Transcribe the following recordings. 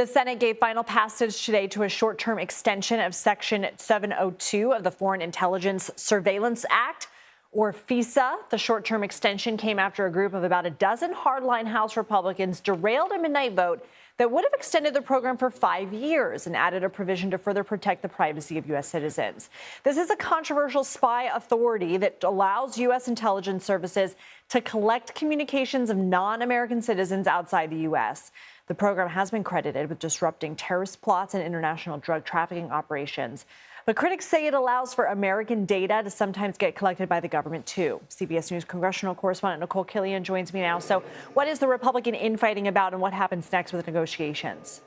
The Senate gave final passage today to a short-term extension of Section 702 of the Foreign Intelligence Surveillance Act, or FISA. The short-term extension came after a group of about a dozen hardline House Republicans derailed a midnight vote that would have extended the program for 5 years and added a provision to further protect the privacy of U.S. citizens. This is a controversial spy authority that allows U.S. intelligence services to collect communications of non-American citizens outside the U.S. The program has been credited with disrupting terrorist plots and international drug trafficking operations. But critics say it allows for American data to sometimes get collected by the government, too. CBS News congressional correspondent Nikole Killion joins me now. So what is the Republican infighting about and what happens next with negotiations?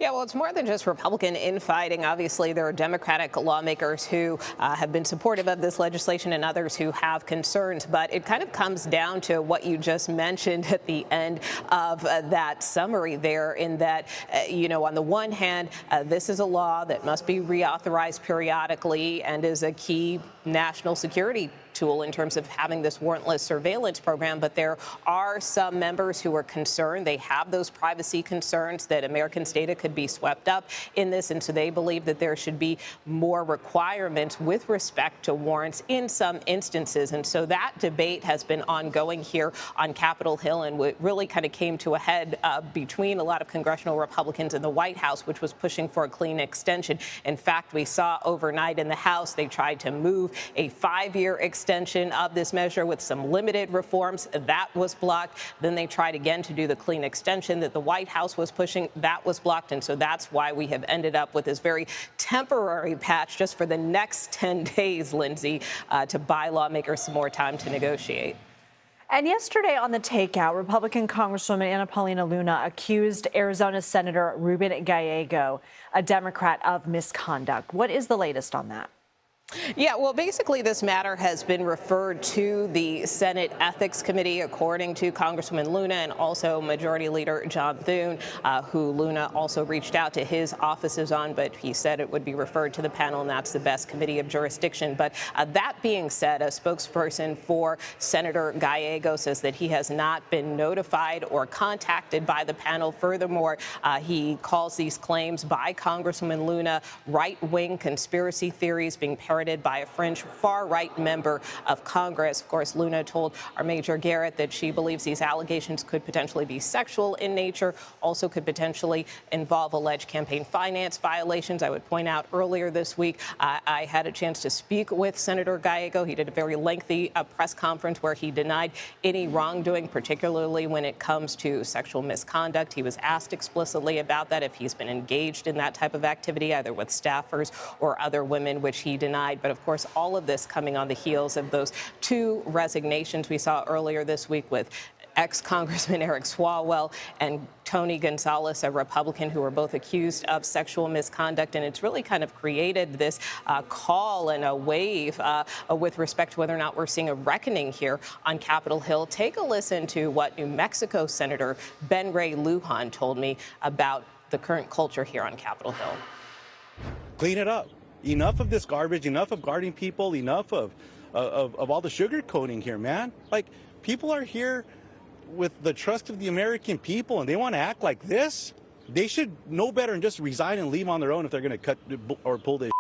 Yeah, well, it's more than just Republican infighting. Obviously, there are Democratic lawmakers who have been supportive of this legislation and others who have concerns. But it kind of comes down to what you just mentioned at the end of that summary there, in that, on the one hand, this is a law that must be reauthorized periodically and is a key national security tool in terms of having this warrantless surveillance program. But there are some members who are concerned. They have those privacy concerns that Americans' data could be swept up in this. And so they believe that there should be more requirements with respect to warrants in some instances. And so that debate has been ongoing here on Capitol Hill, and it really kind of came to a head between a lot of congressional Republicans in the White House, which was pushing for a clean extension. In fact, we saw overnight in the House, they tried to move a 5-year extension of this measure with some limited reforms. That was blocked. Then they tried again to do the clean extension that the White House was pushing. That was blocked. And so that's why we have ended up with this very temporary patch just for the next 10 days, Lindsay, to buy lawmakers some more time to negotiate. And yesterday on the takeout, Republican Congresswoman Anna Paulina Luna accused Arizona Senator Ruben Gallego, a Democrat, of misconduct. What is the latest on that? Yeah, well, basically, this matter has been referred to the Senate Ethics Committee, according to Congresswoman Luna, and also Majority Leader John Thune, who Luna also reached out to his offices on, but he said it would be referred to the panel, and that's the best committee of jurisdiction. But that being said, a spokesperson for Senator Gallego says that he has not been notified or contacted by the panel. Furthermore, he calls these claims by Congresswoman Luna right-wing conspiracy theories being parroted by a fringe far-right member of Congress. Of course, Luna told our Major Garrett that she believes these allegations could potentially be sexual in nature, also could potentially involve alleged campaign finance violations. I would point out earlier this week, I had a chance to speak with Senator Gallego. He did a very lengthy press conference where he denied any wrongdoing, particularly when it comes to sexual misconduct. He was asked explicitly about that, if he's been engaged in that type of activity, either with staffers or other women, which he denied. But of course, all of this coming on the heels of those 2 resignations we saw earlier this week with ex-Congressman Eric Swalwell and Tony Gonzalez, a Republican, who were both accused of sexual misconduct. And it's really kind of created this call and a wave with respect to whether or not we're seeing a reckoning here on Capitol Hill. Take a listen to what New Mexico Senator Ben Ray Lujan told me about the current culture here on Capitol Hill. Clean it up. Enough of this garbage, enough of guarding people, enough of all the sugarcoating here, man. Like, people are here with the trust of the American people, and they want to act like this. They should know better and just resign and leave on their own if they're going to cut or pull this.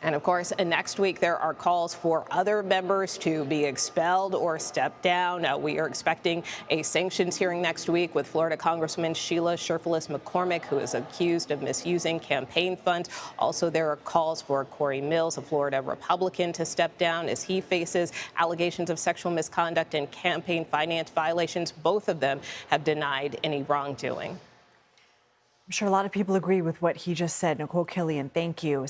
And of course, next week, there are calls for other members to be expelled or step down. We are expecting a sanctions hearing next week with Florida Congresswoman Sheila Sherfilis McCormick, who is accused of misusing campaign funds. Also, there are calls for Corey Mills, a Florida Republican, to step down as he faces allegations of sexual misconduct and campaign finance violations. Both of them have denied any wrongdoing. I'm sure a lot of people agree with what he just said. Nikole Killion, thank you.